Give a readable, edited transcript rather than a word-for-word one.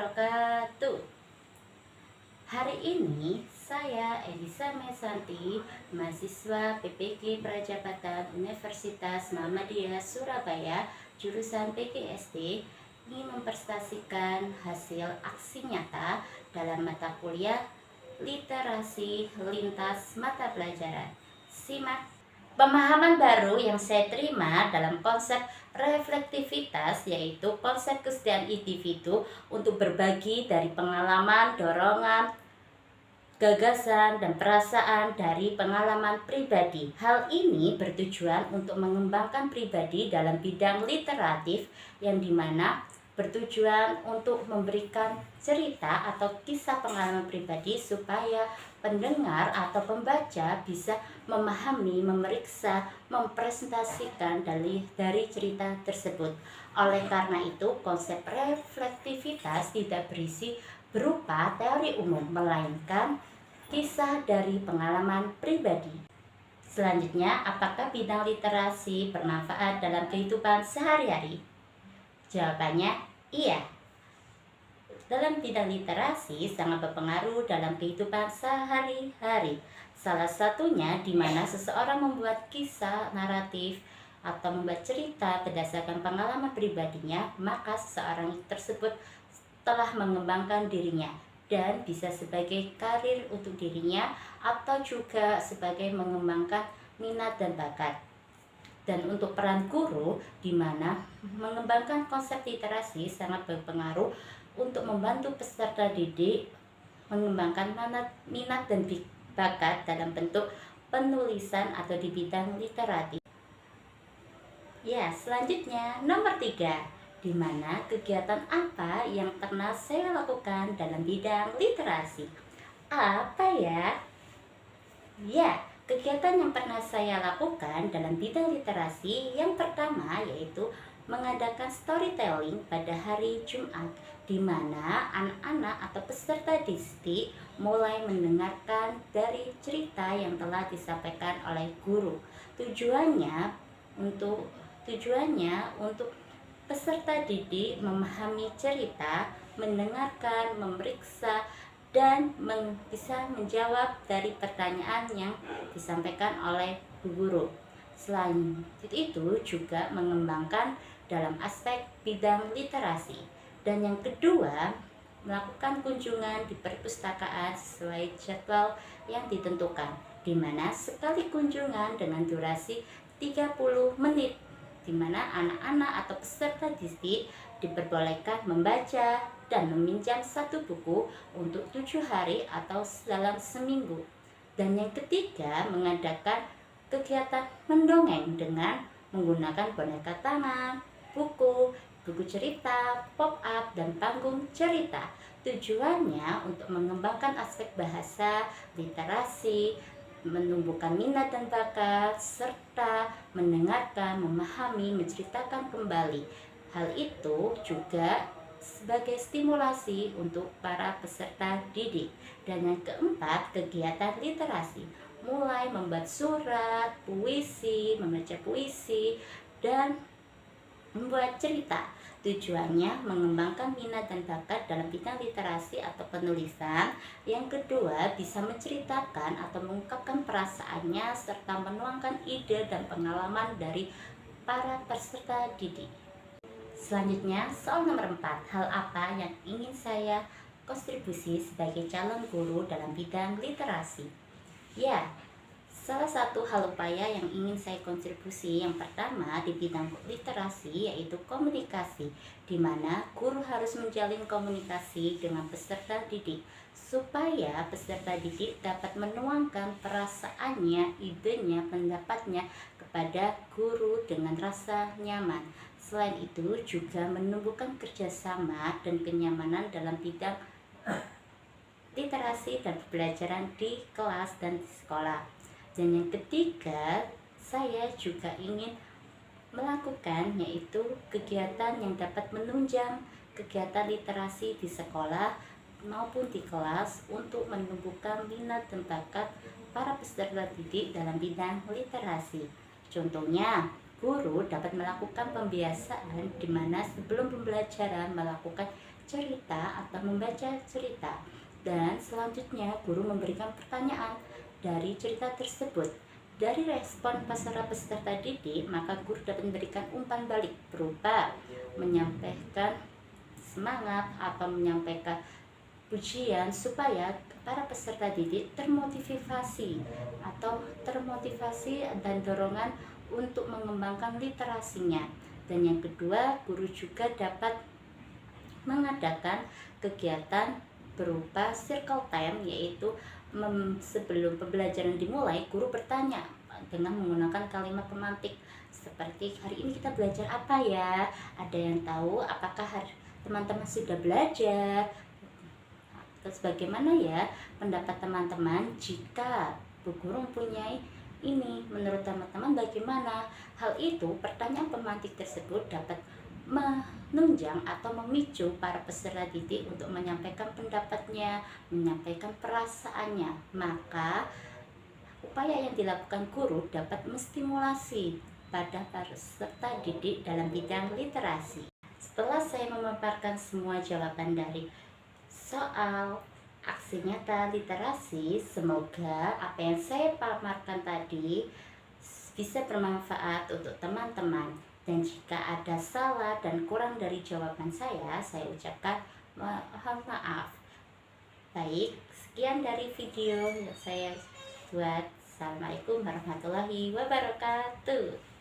wabarakatuh. Hari ini saya Elisa Mesanti, mahasiswa PPG Prajabatan Universitas Muhammadiyah Surabaya, jurusan PGSD, ingin mempresentasikan hasil aksi nyata dalam mata kuliah literasi lintas mata pelajaran. Simak pemahaman baru yang saya terima dalam konsep reflektivitas, yaitu konsep kesediaan individu untuk berbagi dari pengalaman, dorongan, gagasan, dan perasaan dari pengalaman pribadi. Hal ini bertujuan untuk mengembangkan pribadi dalam bidang literatif, yang dimana bertujuan untuk memberikan cerita atau kisah pengalaman pribadi supaya pendengar atau pembaca bisa memahami, memeriksa, mempresentasikan dari cerita tersebut. Oleh karena itu, konsep reflektivitas tidak berisi berupa teori umum, melainkan kisah dari pengalaman pribadi. Selanjutnya, apakah bidang literasi bermanfaat dalam kehidupan sehari-hari? Jawabannya iya. Dalam bidang literasi sangat berpengaruh dalam kehidupan sehari-hari. Salah satunya di mana seseorang membuat kisah naratif atau membuat cerita berdasarkan pengalaman pribadinya, maka seseorang tersebut telah mengembangkan dirinya dan bisa sebagai karir untuk dirinya atau juga sebagai mengembangkan minat dan bakat. Dan untuk peran guru, di mana mengembangkan konsep literasi sangat berpengaruh untuk membantu peserta didik mengembangkan minat dan bakat dalam bentuk penulisan atau di bidang literatif. Ya, selanjutnya nomor 3, di mana kegiatan apa yang pernah saya lakukan dalam bidang literasi? Apa ya? Ya, kegiatan yang pernah saya lakukan dalam bidang literasi yang pertama yaitu mengadakan storytelling pada hari Jumat, di mana anak-anak atau peserta didik mulai mendengarkan dari cerita yang telah disampaikan oleh guru. Tujuannya untuk peserta didik memahami cerita, mendengarkan, memeriksa, dan bisa menjawab dari pertanyaan yang disampaikan oleh guru. Selain itu juga mengembangkan dalam aspek bidang literasi. Dan yang kedua, melakukan kunjungan di perpustakaan sesuai jadwal yang ditentukan, di mana sekali kunjungan dengan durasi 30 menit, di mana anak-anak atau peserta didik diperbolehkan membaca dan meminjam satu buku untuk 7 hari atau dalam seminggu. Dan yang ketiga, mengadakan kegiatan mendongeng dengan menggunakan boneka tangan, buku cerita, pop-up, dan panggung cerita. Tujuannya untuk mengembangkan aspek bahasa, literasi, menumbuhkan minat dan bakat, serta mendengarkan, memahami, menceritakan kembali. Hal itu juga sebagai stimulasi untuk para peserta didik. Dan yang keempat, kegiatan literasi, mulai membuat surat, puisi, membaca puisi, dan membuat cerita. Tujuannya mengembangkan minat dan bakat dalam bidang literasi atau penulisan. Yang kedua, bisa menceritakan atau mengungkapkan perasaannya serta menuangkan ide dan pengalaman dari para peserta didik. Selanjutnya, soal nomor 4, hal apa yang ingin saya kontribusi sebagai calon guru dalam bidang literasi? Ya, salah satu hal upaya yang ingin saya kontribusi yang pertama di bidang literasi yaitu komunikasi, di mana guru harus menjalin komunikasi dengan peserta didik supaya peserta didik dapat menuangkan perasaannya, idenya, pendapatnya kepada guru dengan rasa nyaman. Selain itu juga menumbuhkan kerjasama dan kenyamanan dalam bidang literasi dan pembelajaran di kelas dan di sekolah. Dan yang ketiga, saya juga ingin melakukan yaitu kegiatan yang dapat menunjang kegiatan literasi di sekolah maupun di kelas untuk menumbuhkan minat dan bakat para peserta didik dalam bidang literasi. Contohnya, guru dapat melakukan pembiasaan di mana sebelum pembelajaran melakukan cerita atau membaca cerita. Dan selanjutnya guru memberikan pertanyaan dari cerita tersebut. Dari respon peserta didik, maka guru dapat memberikan umpan balik berupa menyampaikan semangat atau menyampaikan pujian supaya para peserta didik termotivasi dan dorongan untuk mengembangkan literasinya. Dan yang kedua, guru juga dapat mengadakan kegiatan berupa circle time, yaitu sebelum pembelajaran dimulai, guru bertanya dengan menggunakan kalimat pemantik seperti, hari ini kita belajar apa ya? Ada yang tahu? Apakah teman-teman sudah belajar? Terus bagaimana ya pendapat teman-teman jika Bu Guru mempunyai ini? Menurut teman-teman bagaimana? Hal itu, pertanyaan pemantik tersebut dapat menunjang atau memicu para peserta didik untuk menyampaikan pendapatnya, menyampaikan perasaannya. Maka upaya yang dilakukan guru dapat menstimulasi pada peserta didik dalam bidang literasi. Setelah saya memaparkan semua jawaban dari soal aksi nyata literasi, semoga apa yang saya paparkan tadi bisa bermanfaat untuk teman-teman. Dan jika ada salah dan kurang dari jawaban saya ucapkan mohon maaf. Baik, sekian dari video yang saya buat. Assalamualaikum warahmatullahi wabarakatuh.